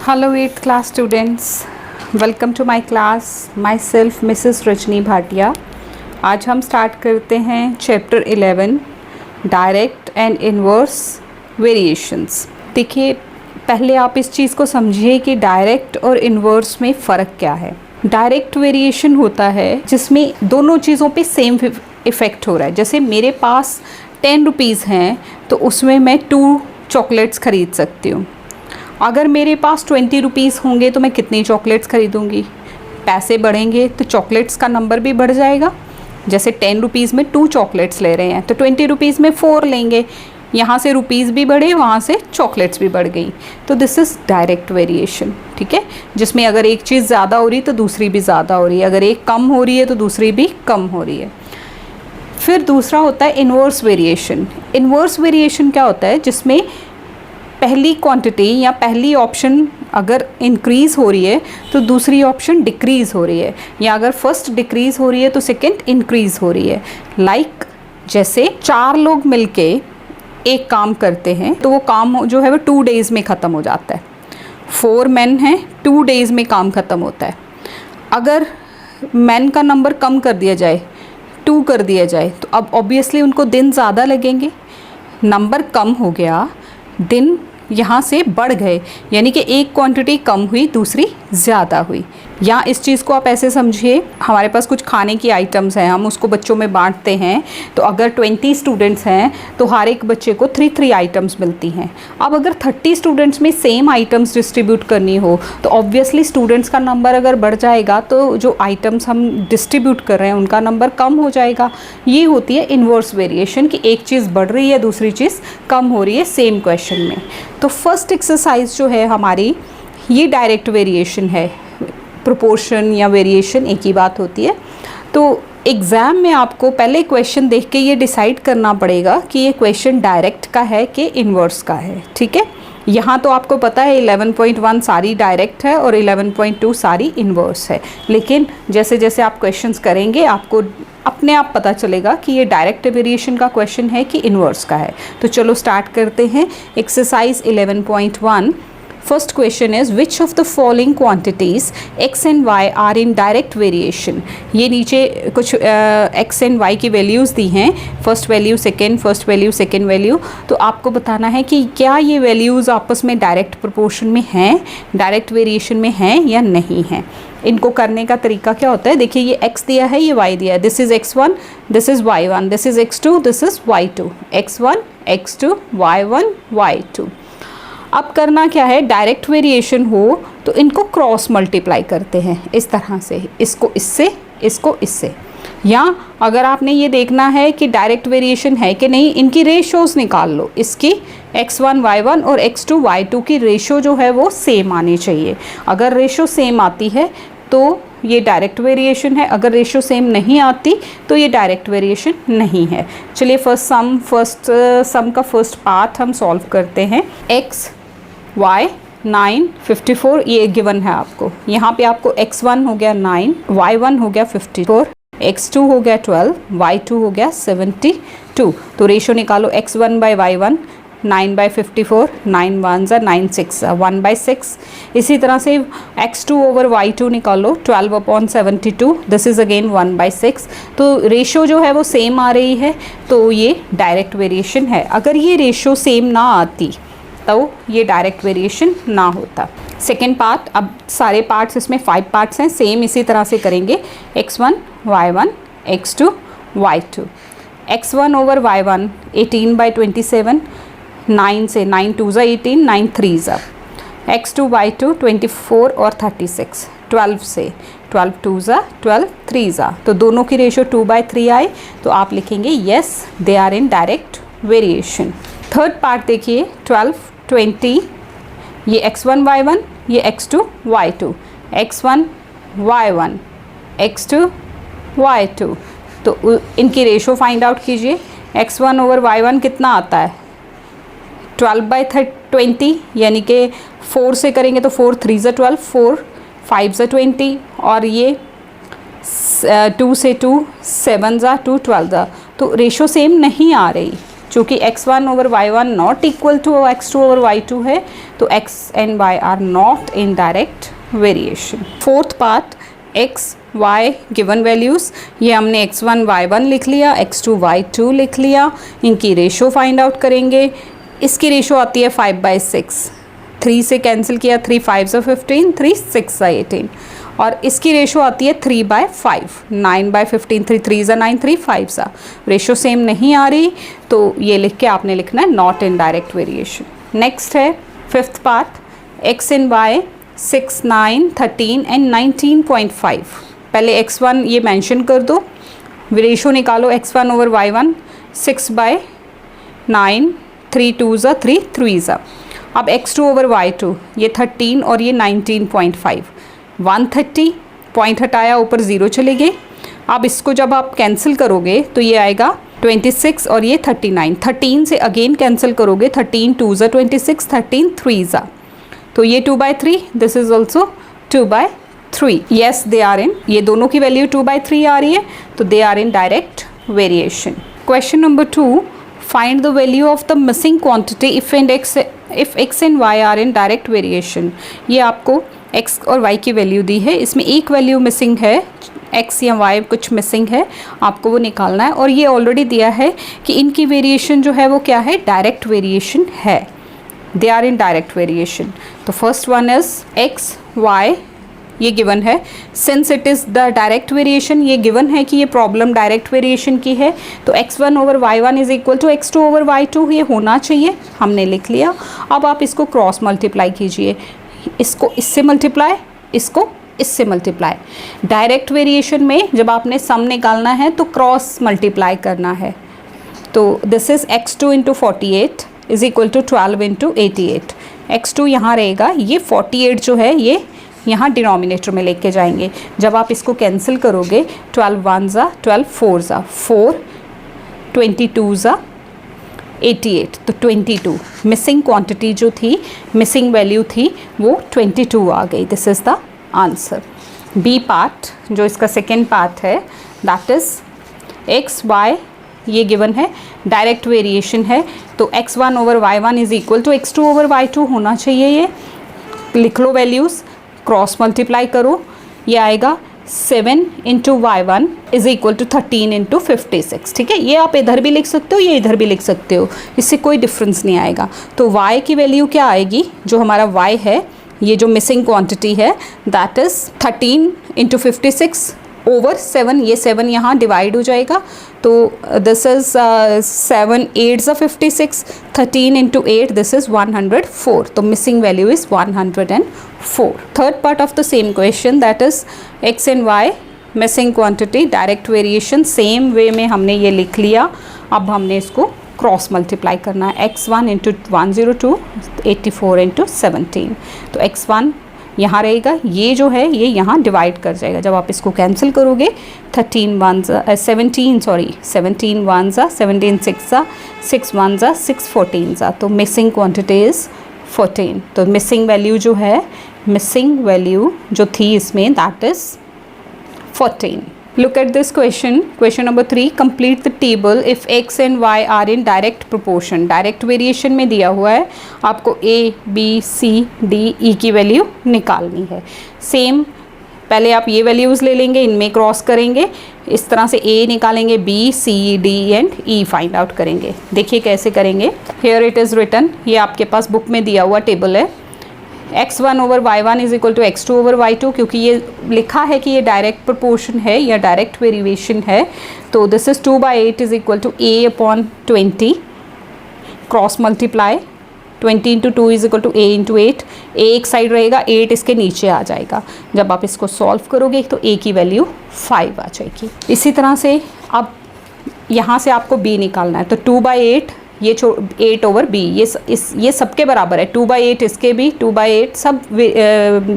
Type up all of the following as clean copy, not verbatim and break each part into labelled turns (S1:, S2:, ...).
S1: Hello 8th class students, welcome to my class. Myself Mrs. Rajni Bhatia. आज हम start करते हैं chapter 11 direct and inverse variations. देखिए, पहले आप इस चीज़ को समझिए कि डायरेक्ट और इन्वर्स में फ़र्क क्या है. डायरेक्ट वेरिएशन होता है जिसमें दोनों चीज़ों पे सेम इफ़ेक्ट हो रहा है. जैसे मेरे पास 10 रुपीज़ हैं तो उसमें मैं 2 चॉकलेट्स ख़रीद सकती हूँ. अगर मेरे पास 20 रुपीज़ होंगे तो मैं कितनी चॉकलेट्स ख़रीदूँगी. पैसे बढ़ेंगे तो चॉकलेट्स का नंबर भी बढ़ जाएगा. जैसे 10 रुपीज़ में 2 चॉकलेट्स ले रहे हैं तो 20 रुपीज़ में 4 लेंगे. यहाँ से रुपीज़ भी बढ़े, वहाँ से चॉकलेट्स भी बढ़ गई. तो दिस इज़ डायरेक्ट वेरिएशन. ठीक है, जिसमें अगर एक चीज़ ज़्यादा हो रही है तो दूसरी भी ज़्यादा हो रही है, अगर एक कम हो रही है तो दूसरी भी कम हो रही है. फिर दूसरा होता है इन्वर्स वेरिएशन. इन्वर्स वेरिएशन क्या होता है, जिसमें पहली क्वांटिटी या पहली ऑप्शन अगर इंक्रीज़ हो रही है तो दूसरी ऑप्शन डिक्रीज़ हो रही है, या अगर फर्स्ट डिक्रीज़ हो रही है तो सेकंड इंक्रीज़ हो रही है. लाइक जैसे 4 लोग मिलके एक काम करते हैं तो वो काम जो है वो 2 डेज़ में ख़त्म हो जाता है. 4 मैन हैं, 2 डेज़ में काम ख़त्म होता है. अगर मैन का नंबर कम कर दिया जाए, 2 कर दिया जाए, तो अब ऑब्वियसली उनको दिन ज़्यादा लगेंगे. नंबर कम हो गया, दिन यहाँ से बढ़ गए, यानी कि एक क्वांटिटी कम हुई, दूसरी ज़्यादा हुई. या इस चीज़ को आप ऐसे समझिए, हमारे पास कुछ खाने की आइटम्स हैं, हम उसको बच्चों में बांटते हैं. तो अगर 20 स्टूडेंट्स हैं तो हर एक बच्चे को 3 आइटम्स मिलती हैं. अब अगर 30 स्टूडेंट्स में सेम आइटम्स डिस्ट्रीब्यूट करनी हो तो ऑब्वियसली स्टूडेंट्स का नंबर अगर बढ़ जाएगा तो जो आइटम्स हम डिस्ट्रीब्यूट कर रहे हैं उनका नंबर कम हो जाएगा. ये होती है इन्वर्स वेरिएशन, कि एक चीज़ बढ़ रही है, दूसरी चीज़ कम हो रही है सेम क्वेश्चन में. तो फर्स्ट एक्सरसाइज जो है हमारी, ये डायरेक्ट वेरिएशन है. प्रोपोर्शन या वेरिएशन एक ही बात होती है. तो एग्ज़ाम में आपको पहले क्वेश्चन देख के ये डिसाइड करना पड़ेगा कि ये क्वेश्चन डायरेक्ट का है कि इन्वर्स का है. ठीक है, यहाँ तो आपको पता है 11.1 सारी डायरेक्ट है और 11.2 सारी इन्वर्स है. लेकिन जैसे जैसे आप क्वेश्चंस करेंगे आपको अपने आप पता चलेगा कि ये डायरेक्ट वेरिएशन का क्वेश्चन है कि इन्वर्स का है. तो चलो स्टार्ट करते हैं. Exercise 11.1. First question is which of the following quantities x and y are in direct variation. ये नीचे कुछ x and y की वैल्यूज़ दी हैं, first value second, first value second value. तो आपको बताना है कि क्या ये वैल्यूज़ आपस में डायरेक्ट प्रोपोर्शन में हैं, डायरेक्ट वेरिएशन में हैं या नहीं हैं. इनको करने का तरीका क्या होता है, देखिए ये x दिया है, ये y दिया है. This is x1, this is y1, this is x2, this is y2. x1 x2 y1 y2. अब करना क्या है, डायरेक्ट वेरिएशन हो तो इनको क्रॉस मल्टीप्लाई करते हैं इस तरह से, इसको इससे, इसको इससे. या अगर आपने ये देखना है कि डायरेक्ट वेरिएशन है कि नहीं, इनकी रेशोज़ निकाल लो. इसकी x1 y1 और x2 y2 की रेशो जो है वो सेम आनी चाहिए. अगर रेशो सेम आती है तो ये डायरेक्ट वेरिएशन है, अगर रेशो सेम नहीं आती तो ये डायरेक्ट वेरिएशन नहीं है. चलिए फर्स्ट सम का फर्स्ट पार्ट हम सॉल्व करते हैं. x y 9 54 ये गिवन है आपको. यहाँ पे आपको x1 हो गया 9, y1 हो गया 54, x2 हो गया 12, y2 हो गया 72. तो रेशो निकालो x1 बाई y1, 9 बाई 54, 9 1 ज़ा 9 6 1 बाई 6. इसी तरह से x2 ओवर y2 निकालो, 12/72. This is again 1 by 6. तो रेशो जो है वो सेम आ रही है, तो ये डायरेक्ट वेरिएशन है. अगर ये रेशो सेम ना आती तो ये डायरेक्ट वेरिएशन ना होता. सेकेंड पार्ट, अब सारे पार्ट्स इसमें 5 पार्ट्स हैं, सेम इसी तरह से करेंगे. x1 y1 x2 y2. x1 over y1 18/27, 9 से 9 2 ज़ा 18, 9 3 ज़ा. x2 y2 24 और 36, 12 से 12 2 ज़ा 12 3 ज़ा. तो दोनों की रेशो 2/3 आए, तो आप लिखेंगे yes they are in direct variation. Third part देखिए 12 20, ये x1 y1, ये x2 y2, x1 y1 x2 y2. तो इनकी रेशो फाइंड आउट कीजिए. x1 ओवर y1 कितना आता है, 12/20, यानी कि 4 से करेंगे तो 4 3 ज़ा 12, 4 5 ज़ा 20, और ये 2 से 2 7 ज़ा 2 12 ज़ा. तो रेशो सेम नहीं आ रही. चूँकि x1 over y1 not equal to x2 over y2 है, तो x and y are not in direct variation. Fourth part, x y given values, ये हमने x1 y1 लिख लिया, x2 y2 लिख लिया, इनकी रेशो फाइंड आउट करेंगे। इसकी रेशो आती है 5/6, 3 से कैंसिल किया, 3 5 15, 3 6 18, और इसकी रेशो आती है 3/5, 9/15, 3 3 9, 3 5 रेशो सेम नहीं आ रही, तो ये लिख के आपने लिखना है not in direct variation. Next है fifth part, x and y 6 9 13 and 19.5। पहले x1 ये मेंशन कर दो, रेशो निकालो x1 ओवर y1 6/9, 3 2 3 3। अब x2 ओवर y2 ये 13 और ये 19.5, 130 पॉइंट हटाया, ऊपर 0 चले गए। अब इसको जब आप कैंसिल करोगे तो ये आएगा 26 और ये 39, 13 से अगेन कैंसिल करोगे, 13 2 26, 13 3, तो ये 2/3, this is also 2/3। Yes they are in, ये दोनों की वैल्यू 2/3 आ रही है, तो they are in direct variation. Question number 2, find the value of the missing quantity if x and y are in direct variation. ये आपको x और y की वैल्यू दी है, इसमें एक वैल्यू मिसिंग है, x या y कुछ मिसिंग है, आपको वो निकालना है। और ये ऑलरेडी दिया है कि इनकी वेरिएशन जो है वो क्या है, डायरेक्ट वेरिएशन है, they are in direct variation. तो first one is x y, ये गिवन है, since it is the direct variation, ये गिवन है कि ये प्रॉब्लम डायरेक्ट वेरिएशन की है, तो x1 over y1 is equal to x2 over y2 ये होना चाहिए, हमने लिख लिया। अब आप इसको क्रॉस मल्टीप्लाई कीजिए, इसको इससे मल्टीप्लाई, इसको इससे मल्टीप्लाई। डायरेक्ट वेरिएशन में जब आपने सम निकालना है तो क्रॉस मल्टीप्लाई करना है, तो this is x2 into 48 is equal to 12 into 88। x2 यहाँ रहेगा, ये 48 जो है ये यहाँ डिनोमिनेटर में लेके जाएंगे। जब आप इसको कैंसिल करोगे, 12 1 12 4 4, 22 88, तो 22 मिसिंग क्वांटिटी जो थी, मिसिंग वैल्यू थी वो 22 आ गई। This is the answer. B part जो इसका सेकेंड पार्ट है, दैट इज़ x y, ये गिवन है, डायरेक्ट वेरिएशन है, तो x1 over y1 is equal to x2 over y2 होना चाहिए। ये लिख लो वैल्यूज़, क्रॉस मल्टीप्लाई करो, ये आएगा 7 into y1 is equal to 13 into 56। ठीक है, ये आप इधर भी लिख सकते हो, ये इधर भी लिख सकते हो, इससे कोई डिफरेंस नहीं आएगा। तो y की वैल्यू क्या आएगी, जो हमारा y है, ये जो मिसिंग क्वांटिटी है, दैट इज़ 13 इंटू 56 ओवर 7, ये 7 यहाँ डिवाइड हो जाएगा, तो this is 7 8 56, 13 into 8, this is 104, तो missing value is 104। Third part of the same question, that is x and y missing quantity direct variation, same way में हमने ये लिख लिया। अब हमने इसको क्रॉस मल्टीप्लाई करना है, x1 इंटू 102, 84 इंटू 17, तो x1 यहाँ रहेगा, ये जो है ये यहाँ डिवाइड कर जाएगा। जब आप इसको कैंसिल करोगे, 17 1 17 1 17 6 6 1 6 14, तो मिसिंग क्वांटिटी इज़ 14। तो मिसिंग वैल्यू जो है, मिसिंग वैल्यू जो थी इसमें, that is 14। Look at this question. Question number 3. Complete the table if x and y are in direct proportion. Direct variation में दिया हुआ है, आपको a, b, c, d, e की वैल्यू निकालनी है। सेम, पहले आप ये वैल्यूज़ ले लेंगे, इनमें क्रॉस करेंगे, इस तरह से a निकालेंगे, b, c, d and e find out करेंगे। देखिए कैसे करेंगे। Here it is written, ये आपके पास बुक में दिया हुआ टेबल है। x1 over y1 is equal to x2 over y2, क्योंकि ये लिखा है कि ये डायरेक्ट प्रोपोर्शन है या डायरेक्ट वेरिएशन है, तो this is 2/8 is equal to a upon 20, cross multiply, 20 into 2 is equal to a into 8, a एक साइड रहेगा, 8 इसके नीचे आ जाएगा। जब आप इसको सॉल्व करोगे तो a की वैल्यू 5 आ जाएगी। इसी तरह से अब यहाँ से आपको b निकालना है, तो 2/8 ये 8 ओवर b, ये सबके बराबर है, 2/8 इसके भी, 2/8 सब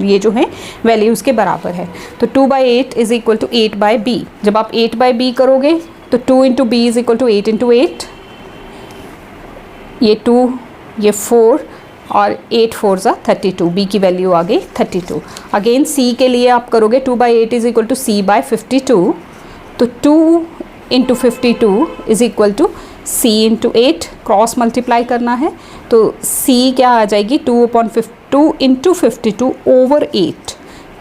S1: ये जो है वैल्यूज़ के बराबर है, तो 2/8 इज इक्वल टू 8/b। जब आप 8/b करोगे तो 2 into b is equal to 8 into 8, ये 2, ये 4 और 8 4 32, b की वैल्यू आ गई 32। अगेन c के लिए आप करोगे 2/8 इज इक्वल टू c/52, तो 2 into 52 is equal to c into 8 cross multiply करना है तो c क्या आ जाएगी 2 इंटू 52 ओवर 8,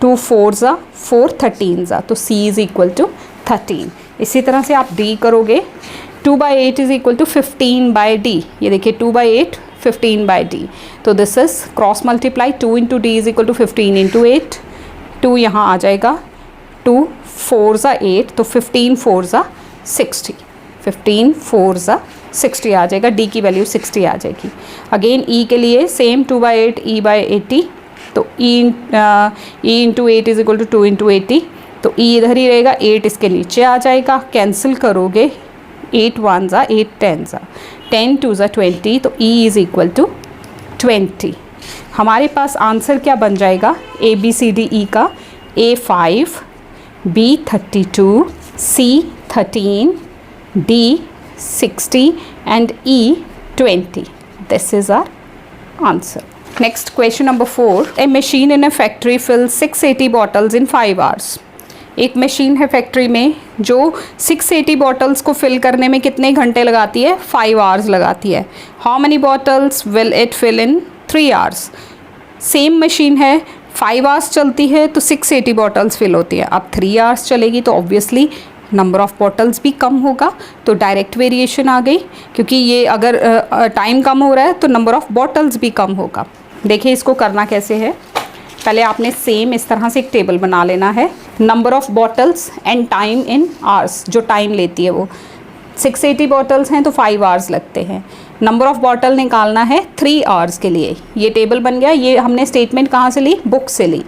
S1: 2 4 ज़ा 4 13 ज़ा, तो c इज़ इक्वल टू 13। इसी तरह से आप d करोगे 2/8 इज़ इक्वल टू 15/d, ये देखिए 2/8 15/d, तो this is cross multiply 2 into D is equal to 15 into 8, 2 यहाँ आ जाएगा, 2 4 ज़ा 8, तो 15 4 ज़ा 60, 15 4 ज़ा 60 आ जाएगा, d की वैल्यू 60 आ जाएगी। अगेन e के लिए सेम 2/8 e/80, तो e into 8 is equal to 2 into 80, तो e इधर ही रहेगा, 8 इसके नीचे आ जाएगा, कैंसिल करोगे 8 1 ज़ा 8 10 ज़ा 10 2 ज़ा 20, तो e इज़ इक्वल टू 20। हमारे पास आंसर क्या बन जाएगा A B C D E का, a 5, b 32, c 13, d 60 and e 20. This is our answer. Next question number 4. A machine in a factory fills 680 bottles in 5 hours. एक machine है factory में जो 680 bottles को fill करने में कितने घंटे लगाती है, 5 आवर्स लगाती है। How many bottles will it fill in 3 hours? Same machine है, 5 आवर्स चलती है तो 680 बॉटल्स फिल होती है। अब 3 आवर्स चलेगी तो ऑब्वियसली नंबर ऑफ़ बॉटल्स भी कम होगा, तो डायरेक्ट वेरिएशन आ गई, क्योंकि ये अगर टाइम कम हो रहा है तो नंबर ऑफ़ बॉटल्स भी कम होगा। देखिए इसको करना कैसे है, पहले आपने सेम इस तरह से एक टेबल बना लेना है, number of bottles and time in hours, जो टाइम लेती है वो 680 बॉटल्स हैं तो 5 आवर्स लगते हैं। नंबर ऑफ़ बॉटल निकालना है 3 आवर्स के लिए, ये टेबल बन गया। ये हमने स्टेटमेंट कहाँ से ली, बुक से ली।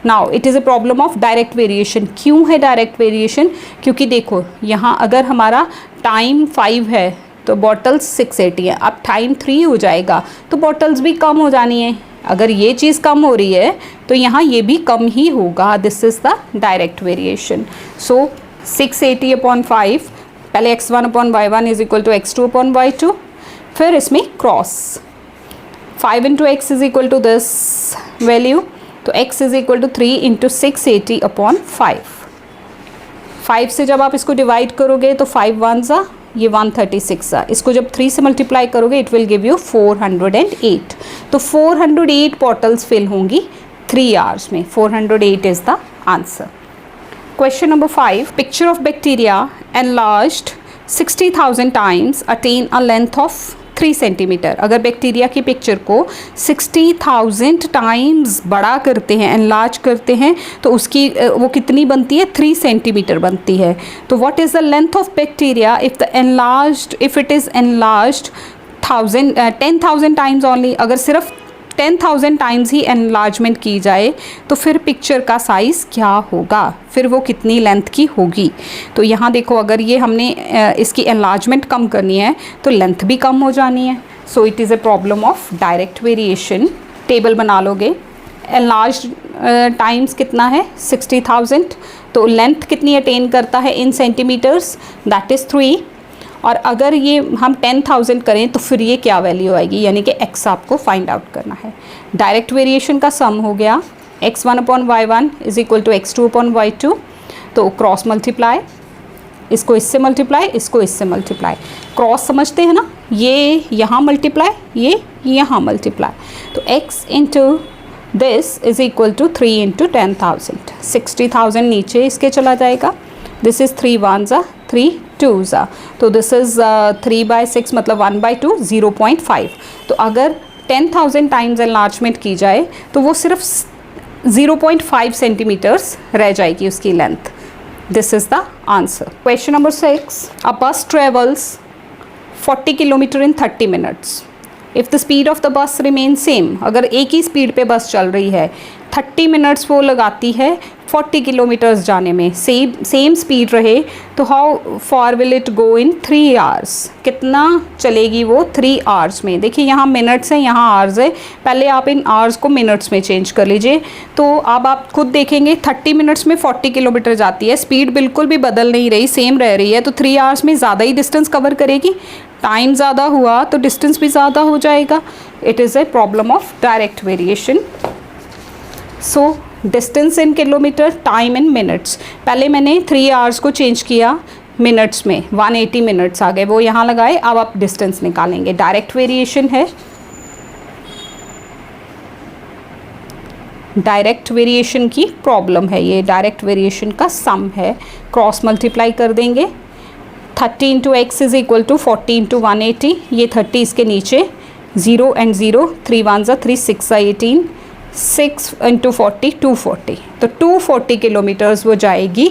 S1: Now it is a problem of direct variation. क्यों है डायरेक्ट वेरिएशन, क्योंकि देखो यहाँ अगर हमारा टाइम 5 है तो बॉटल्स 680 है, अब टाइम 3 हो जाएगा तो बॉटल्स भी कम हो जानी है। अगर ये चीज़ कम हो रही है तो यहाँ ये भी कम ही होगा। This is the direct variation. So 680 upon 5, पहले x1 upon y1 is equal to x2 upon y2, फिर इसमें cross 5 into X is equal to this value, तो x is equal to 3 into 680 upon 5 से जब आप इसको डिवाइड करोगे तो 5 1 ज़ा ये 136 सा, इसको जब 3 से मल्टीप्लाई करोगे इट विल गिव यू 408, तो 408 बॉटल्स फिल होंगी 3 आवर्स में। 408 is the answer. Question number 5, picture of bacteria enlarged 60,000 times attain a length of 3 centimetre. अगर बैक्टीरिया की पिक्चर को 60,000 टाइम्स बड़ा करते हैं, एनलार्ज करते हैं, तो उसकी वो कितनी बनती है, 3 सेंटीमीटर बनती है। तो what is the length of bacteria if it is enlarged 10,000 times only. अगर सिर्फ 10,000 टाइम्स ही एनलार्जमेंट की जाए तो फिर पिक्चर का साइज़ क्या होगा, फिर वो कितनी लेंथ की होगी। तो यहाँ देखो अगर ये हमने इसकी एनलार्जमेंट कम करनी है तो लेंथ भी कम हो जानी है। So it is a problem of direct variation. Table बना लोगे, एनलार्ज टाइम्स कितना है 60,000, तो लेंथ कितनी अटेन करता है इन सेंटीमीटर्स, दैट इज़ 3। और अगर ये हम 10,000 करें तो फिर ये क्या वैल्यू आएगी, यानी कि x आपको फाइंड आउट करना है। डायरेक्ट वेरिएशन का सम हो गया x1 upon y1 is equal to x2 upon y2, तो क्रॉस मल्टीप्लाई, इसको इससे मल्टीप्लाई, इसको इससे मल्टीप्लाई। क्रॉस समझते हैं ना, ये यहाँ मल्टीप्लाई, ये यहाँ मल्टीप्लाई, तो x into this is equal to 3 into 10,000। 60,000 नीचे इसके चला जाएगा, दिस इज़ 3 1 ज़ा 3 2 ज़ा, तो दिस इज़ 3/6 मतलब 1/2 0.5। तो अगर 10,000 टाइम्स एनलार्जमेंट की जाए तो वो सिर्फ 0.5 सेंटीमीटर्स रह जाएगी उसकी length. This is the answer. Question number 6, अ बस travels 40 kilometre in 30 minutes. If the speed of the bus remain same, अगर एक ही स्पीड पे बस चल रही है, 30 मिनट्स वो लगाती है 40 किलोमीटर्स जाने में, सेम स्पीड रहे, तो how far will it go in 3 hours, कितना चलेगी वो 3 आवर्स में। देखिए यहाँ मिनट्स है, यहाँ आवर्स है, पहले आप इन आवर्स को मिनट्स में चेंज कर लीजिए। तो अब आप खुद देखेंगे 30 मिनट्स में 40 किलोमीटर जाती है, स्पीड बिल्कुल भी बदल नहीं रही, सेम रह रही है, तो 3 आवर्स में ज़्यादा ही डिस्टेंस कवर करेगी। टाइम ज़्यादा हुआ तो डिस्टेंस भी ज़्यादा हो जाएगा। It is a problem of direct variation. So distance in kilometre, time in minutes. पहले मैंने 3 आवर्स को चेंज किया, मिनट्स में 180 मिनट्स आ गए, वो यहाँ लगाए। अब आप डिस्टेंस निकालेंगे, डायरेक्ट वेरिएशन है, डायरेक्ट वेरिएशन की प्रॉब्लम है ये, डायरेक्ट वेरिएशन का सम है, क्रॉस मल्टीप्लाई कर देंगे। 30 into X is equal to 40 into 180, ये 30 इसके नीचे, 0 एंड 0, 3 1 ज़ा 3, 6 ज़ा 18, 6 इंटू 40 240, तो 240 किलोमीटर्स वो जाएगी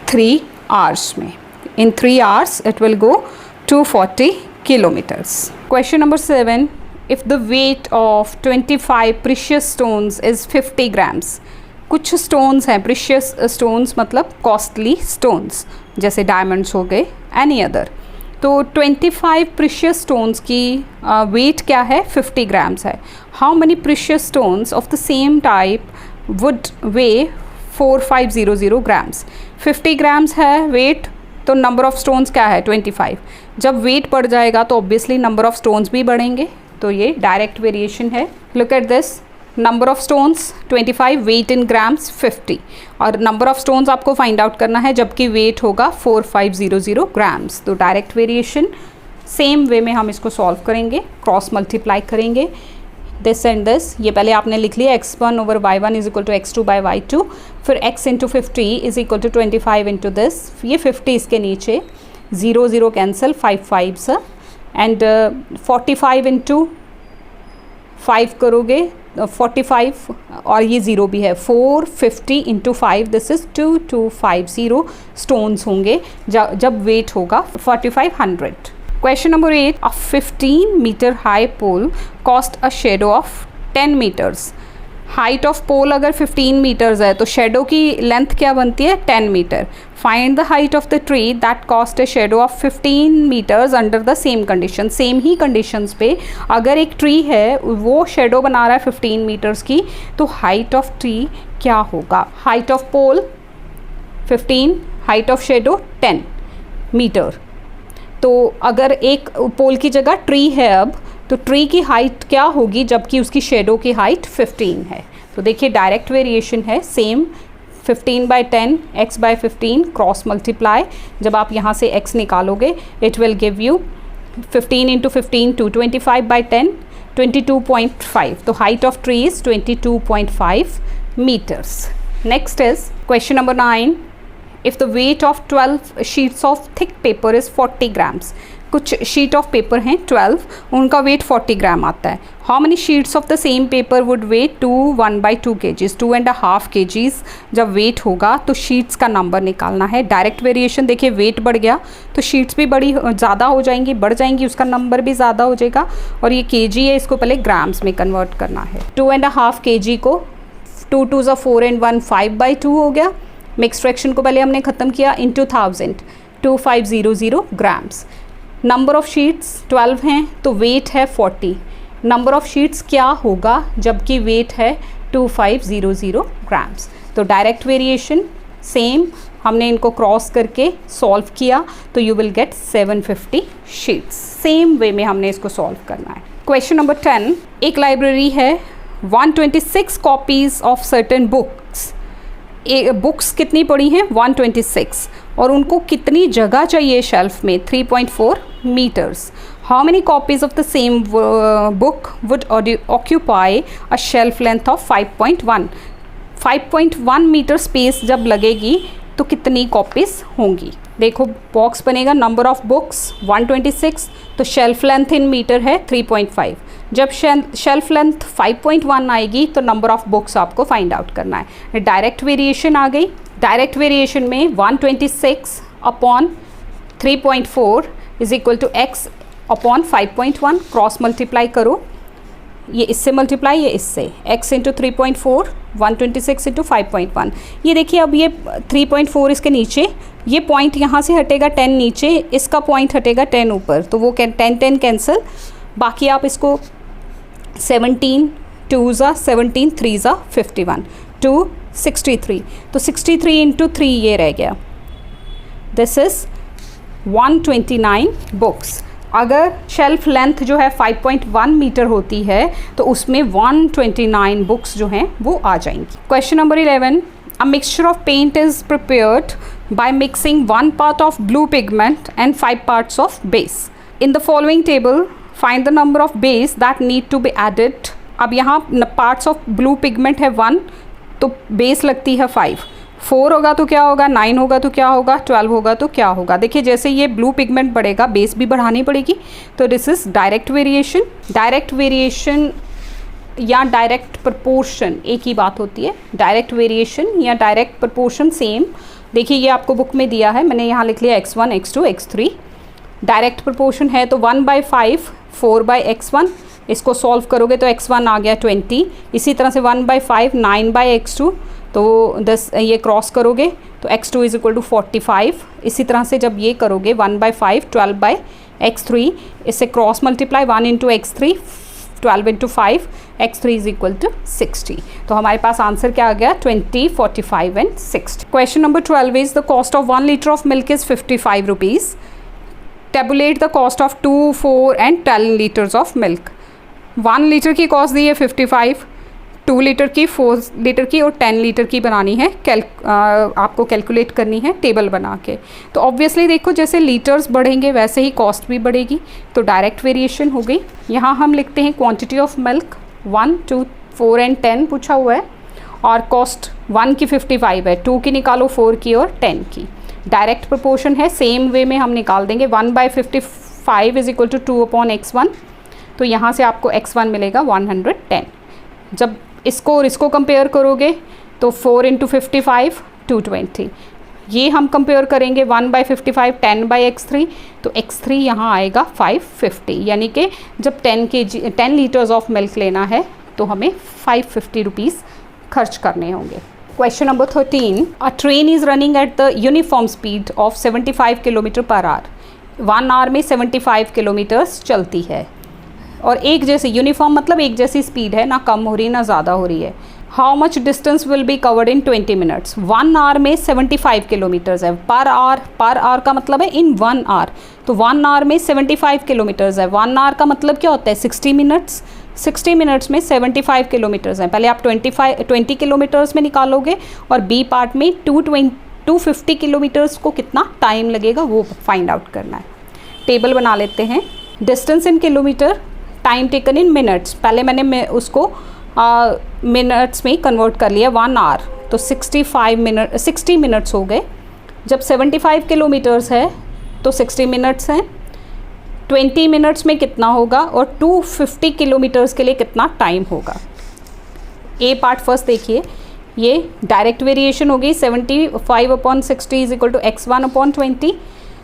S1: 3 आवर्स में। इन 3 hours it will go 240 kilometres. Question number 7, if the weight of 25 precious stones is 50 grams, कुछ stones हैं precious stones मतलब costly stones, जैसे diamonds हो गए, any other, तो 25 precious stones की weight क्या है, 50 grams है। how many precious stones of the same type would weigh 4500 grams? 50 grams है weight, तो number of stones क्या है, 25। जब weight बढ़ जाएगा तो obviously number of stones भी बढ़ेंगे, तो ये डायरेक्ट वेरिएशन है। Look at this, number of stones 25, weight in grams 50, और नंबर ऑफ स्टोन्स आपको फाइंड आउट करना है जबकि वेट होगा 4500 ग्राम्स। तो डायरेक्ट वेरिएशन सेम वे में हम इसको सॉल्व करेंगे, क्रॉस मल्टीप्लाई करेंगे, दिस एंड दिस। ये पहले आपने लिख लिया, x1 over y1 is equal to x2 by y2, फिर x into 50 is equal to 25 into this, ये 50 इसके नीचे, 0 0 कैंसिल, 5 5 एंड 45 इंटू 5 करोगे 45, और ये 0 भी है, 450 इंटू 5, दिस इज़ 2250 स्टोन्स होंगे जब वेट होगा 4500। Question number 8, a 15 meter high pole cast a shadow of 10 meters. Height of pole अगर 15 मीटर्स है तो शेडो की लेंथ क्या बनती है, 10 metre. Find the height of the tree that cast a shadow of 15 metres under the same condition. Same ही conditions पे अगर एक ट्री है वो शेडो बना रहा है 15 मीटर्स की, तो हाइट ऑफ ट्री क्या होगा। Height of pole 15, height of shadow 10 metre. तो अगर एक पोल की जगह ट्री है अब, तो ट्री की हाइट क्या होगी जबकि उसकी शेडो की हाइट 15 है। तो देखिए डायरेक्ट वेरिएशन है, same 15 by 10, x by 15, cross multiply, जब आप यहाँ से x निकालोगे it will give you 15 into 15 225 by 10, 22.5, तो height of tree is 22.5 metres. Next is question number 9, if the weight of 12 sheets of thick paper is 40 grams. कुछ sheet of paper हैं 12, उनका weight 40 gram आता है। How many sheets of the same paper would weigh 1/2 kgs, 2.5 kgs जब weight होगा तो sheets का number निकालना है। डायरेक्ट वेरिएशन देखिए, वेट बढ़ गया तो शीट्स भी ज़्यादा हो जाएंगी, बढ़ जाएंगी, उसका नंबर भी ज़्यादा हो जाएगा। और ये kg है, इसको पहले ग्राम्स में कन्वर्ट करना है। 2.5 kg को 2 2 ज़ा 4 एंड 1 5/2 हो गया। मिक्स फ्रैक्शन को पहले हमने ख़त्म किया, into 1000, 2500 grams. Number of sheets 12 हैं तो वेट है 40। नंबर ऑफ़ शीट्स क्या होगा जबकि वेट है 2500 ग्राम्स। तो डायरेक्ट वेरिएशन सेम, हमने इनको क्रॉस करके सॉल्व किया तो you will get 750 sheets. Same way में हमने इसको सॉल्व करना है। क्वेश्चन नंबर 10, एक लाइब्रेरी है, 126 copies of certain books. Books कितनी पड़ी हैं, 126, और उनको कितनी जगह चाहिए शेल्फ में, 3.4 metres. How many copies of the same book would occupy a shelf length of 5.1। 5.1 metre space जब लगेगी तो कितनी कॉपीज़ होंगी। देखो बॉक्स बनेगा, नंबर ऑफ़ बुक्स 126, तो शेल्फ लेंथ इन मीटर है 3.5। जब शेल्फ लेंथ 5.1 आएगी तो नंबर ऑफ़ बुक्स आपको फाइंड आउट करना है। डायरेक्ट वेरिएशन आ गई। डायरेक्ट वेरिएशन में 126 upon 3.4 is equal to x upon 5.1, cross multiply करो, ये इससे मल्टीप्लाई, ये इससे, x इंटू 3.4, 126 इंटू 5.1। ये देखिए अब ये 3.4 इसके नीचे, ये पॉइंट यहाँ से हटेगा 10 नीचे, इसका पॉइंट हटेगा 10 ऊपर, तो वो 10 कैंसिल। बाकी आप इसको 17 2 ज़ा 17, 3 ज़ा 51, 2 63, तो 63 इंटू 3 ये रह गया, दिस इज़ 129 बुक्स। अगर शेल्फ लेंथ जो है 5.1 मीटर होती है तो उसमें 129 बुक्स जो हैं वो आ जाएंगी। Question number 11, a mixture of paint is prepared by mixing 1 part of blue pigment and 5 parts of base. In the following table, find the number of base that need to be added. अब यहाँ parts of blue pigment है 1, तो base लगती है 5. 4 होगा तो क्या होगा, 9 होगा तो क्या होगा, 12 होगा तो क्या होगा. देखिए जैसे ये ब्लू पिगमेंट बढ़ेगा बेस भी बढ़ानी पड़ेगी. तो this is direct variation. Direct variation या डायरेक्ट प्रपोर्शन एक ही बात होती है. डायरेक्ट वेरिएशन या डायरेक्ट प्रपोर्शन सेम. देखिए ये आपको बुक में दिया है, मैंने यहाँ लिख लिया x1 x2 x3. Direct proportion है तो 1/5 4/x1. इसको सॉल्व करोगे तो x1 आ गया 20. इसी तरह से 1/5 9/x2. तो 10 ये क्रॉस करोगे तो x2 इज इक्वल टू 45. इसी तरह से जब ये करोगे 1/5 12/x3. इससे cross multiply 1 into x3 12 into 5 x3 is equal to 60. तो हमारे पास आंसर क्या आ गया 20, 45 and 60. Question number 12 is the cost of 1 litre of milk is 55 rupees. Tablet the cost of 2, 4 and 10 litres of milk. 1 litre की cost दी है 55, 2 litre की, 4 litre की और 10 litre की बनानी है. आपको कैलकुलेट करनी है टेबल बना के. तो ऑब्वियसली देखो जैसे लीटर्स बढ़ेंगे वैसे ही कॉस्ट भी बढ़ेगी. तो डायरेक्ट वेरिएशन हो गई. यहाँ हम लिखते हैं क्वांटिटी ऑफ मिल्क 1, 2, 4 एंड 10 पूछा हुआ है और कॉस्ट 1 की 55 है, 2 की निकालो 4 की और 10 की. डायरेक्ट प्रोपोर्शन है, सेम वे में हम निकाल देंगे. 1/55 इज इक्वल टू 2/x1. तो यहाँ से आपको x1 मिलेगा 110. जब इसको और इसको कंपेयर करोगे तो 4 इंटू 55 220. ये हम कंपेयर करेंगे 1/55 10/x3. तो x3 यहाँ आएगा 550. यानी कि जब 10 लीटर्स ऑफ मिल्क लेना है तो हमें 550 रुपीज़ खर्च करने होंगे. Question number 13. A train is running at the uniform speed of 75 kilometre per hour. 1 hour में 75 किलोमीटर्स चलती है और एक जैसी यूनिफॉर्म मतलब एक जैसी स्पीड है, ना कम हो रही ना ज़्यादा हो रही है. How much distance will be covered in 20 minutes. 1 hour में 75 किलोमीटर्स है. पर आवर का मतलब है इन 1 आवर. तो 1 आवर में 75 किलोमीटर्स है. 1 आवर का मतलब क्या होता है 60 मिनट्स. 60 मिनट्स में 75 किलोमीटर्स हैं. पहले आप 20 किलोमीटर्स में निकालोगे और बी पार्ट में 250 किलोमीटर्स को कितना टाइम लगेगा वो फाइंड आउट करना है. टेबल बना लेते हैं. Distance in kilometre, time taken in minutes. पहले मैंने उसको मिनट्स में कन्वर्ट कर लिया. 1 आवर तो 60 मिनट्स हो गए. जब 75 किलोमीटर्स है तो 60 मिनट्स हैं. 20 मिनट्स में कितना होगा और 250 किलोमीटर्स के लिए कितना टाइम होगा. ए पार्ट फर्स्ट देखिए, ये डायरेक्ट वेरिएशन होगी. 75/60 इज इक्वल टू x1/20.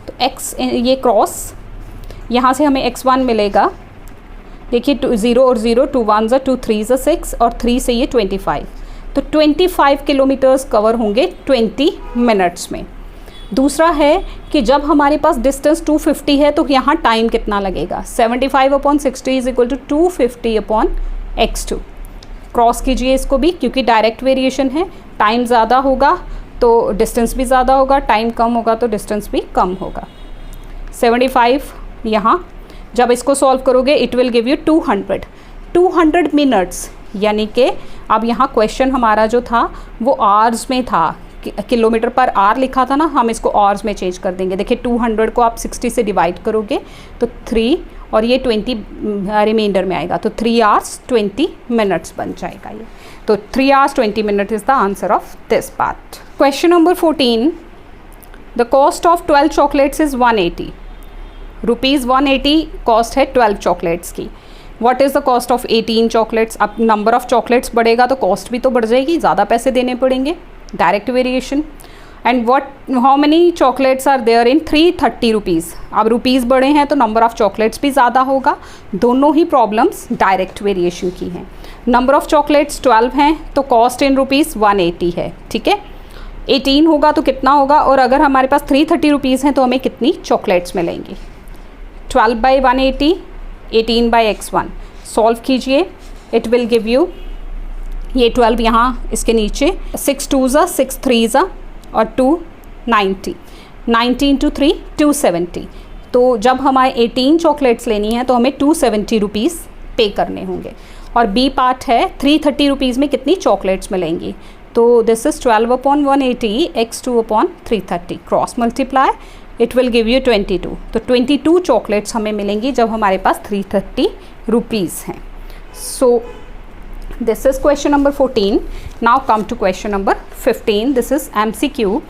S1: तो x ये क्रॉस, यहाँ से हमें x1 मिलेगा. देखिए 0 और 0, 2 1 ज़ा 2 3 ज़ा 6 और 3 से ये 25. तो 25 किलोमीटर्स कवर होंगे 20 मिनट्स में. दूसरा है कि जब हमारे पास डिस्टेंस 250 है तो यहाँ टाइम कितना लगेगा. 75/60 is equal to 250/x2. Cross कीजिए इसको भी, क्योंकि डायरेक्ट वेरिएशन है. टाइम ज़्यादा होगा तो डिस्टेंस भी ज़्यादा होगा, टाइम कम होगा तो डिस्टेंस भी कम होगा. 75 यहाँ जब इसको सॉल्व करोगे it will give you 200 minutes. यानी कि अब यहाँ क्वेश्चन हमारा जो था वो आवर्स में था. किलोमीटर पर आवर लिखा था ना, हम इसको आवर्स में चेंज कर देंगे. देखिए 200 को आप 60 से डिवाइड करोगे तो 3 और ये 20 रिमाइंडर में आएगा. तो 3 आवर्स 20 मिनट्स बन जाएगा ये. तो 3 hours 20 minutes is the answer of this part. Question number 14. The cost of 12 chocolates is 180 rupees. 180 cost है 12 चॉकलेट्स की. What is the cost of 18 chocolates. अब नंबर ऑफ चॉकलेट्स बढ़ेगा तो कॉस्ट भी तो बढ़ जाएगी, ज़्यादा पैसे देने पड़ेंगे. Direct variation. And how many chocolates are there in 330 rupees. अब रुपीज़ बढ़े हैं तो नंबर ऑफ़ चॉकलेट्स भी ज़्यादा होगा. दोनों ही प्रॉब्लम्स डायरेक्ट वेरिएशन की हैं. नंबर ऑफ़ चॉकलेट्स 12 हैं तो कॉस्ट इन रुपीज़ 180 है. ठीक है, 18 होगा तो कितना होगा, और अगर हमारे पास 330 रुपीज़ हैं तो हमें कितनी चॉकलेट्स मिलेंगी. 12/180, 18/x1. सॉल्व कीजिए, इट विल गिव यू ये 12 यहाँ इसके नीचे 6 2 ज़ा 6 3 ज़ा और 2 90. 90 इंटू 3 270. तो जब हमारे 18 चॉकलेट्स लेनी है तो हमें 270 रुपीज़ पे करने होंगे. और बी पार्ट है 330 रुपीज़ में कितनी चॉकलेट्स मिलेंगी. तो this is 12/180 x2/330 cross multiply, it will give you 22। तो 22 चॉकलेट्स हमें मिलेंगी जब हमारे पास 330 रुपीज़ हैं। So this is question number 14। Now come to question number 15। This is MCQ,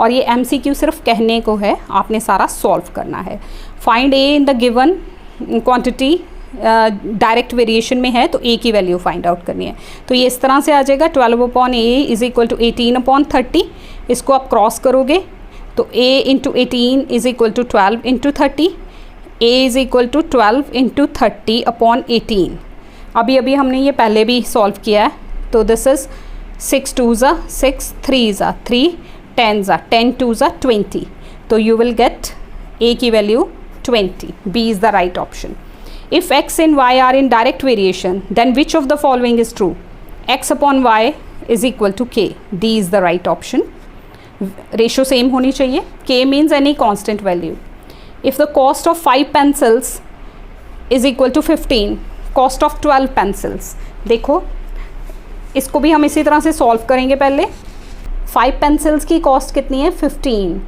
S1: और ये MCQ सिर्फ कहने को है, आपने सारा सॉल्व करना है। Find A in the given quantity, direct variation में है तो ए की वैल्यू फाइंड आउट करनी है। तो ये इस तरह से आ जाएगा 12/a इज़ इक्वल टू 18/30। इसको आप क्रॉस करोगे तो a into 18 is equal to 12 into 30, a is equal to 12 into 30/18। अभी अभी हमने ये पहले भी सॉल्व किया है। तो this is 6 2s 6, 3s 3, 10s 10 2s 20। तो यू विल गेट a की value 20। B is the right option. If x and y are in direct variation, then which of the following is true? X upon y is equal to k. D is the right option. Ratio same होनी चाहिए. K means any constant value. If the cost of 5 pencils is equal to 15, cost of 12 pencils. देखो इसको भी हम इसी तरह से solve करेंगे। पहले 5 पेंसिल्स की कॉस्ट कितनी है? 15।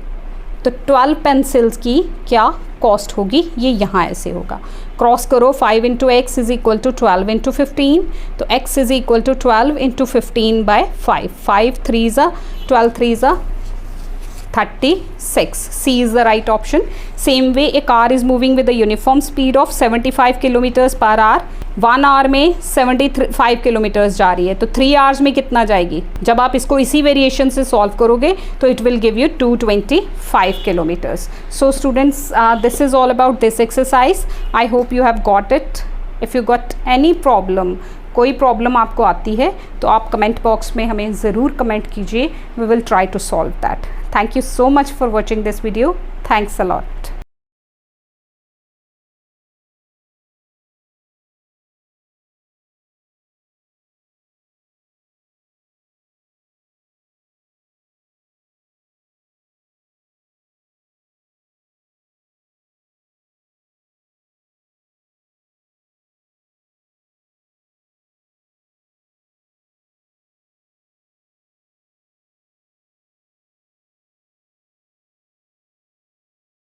S1: तो 12 पेंसिल्स की क्या कॉस्ट होगी? ये यहाँ ऐसे होगा, क्रॉस करो 5 into X is equal to 12 into 15। तो x is equal to 12 into 15/5। 5 3s 12 3s 36। C is the right option. Same way a car is moving with a uniform speed of 75 kilometres per hour. 1 hour में 75 kilometres जा रही है, तो 3 hours में कितना जाएगी? जब आप इसको इसी वेरिएशन से सॉल्व करोगे तो it will give you 225 kilometres. So students, this is all about this exercise. I hope you have got it. If you got any problem, कोई प्रॉब्लम आपको आती है तो आप कमेंट बॉक्स में हमें ज़रूर कमेंट कीजिए। We will try to solve that. Thank you so much for watching this video. Thanks a lot.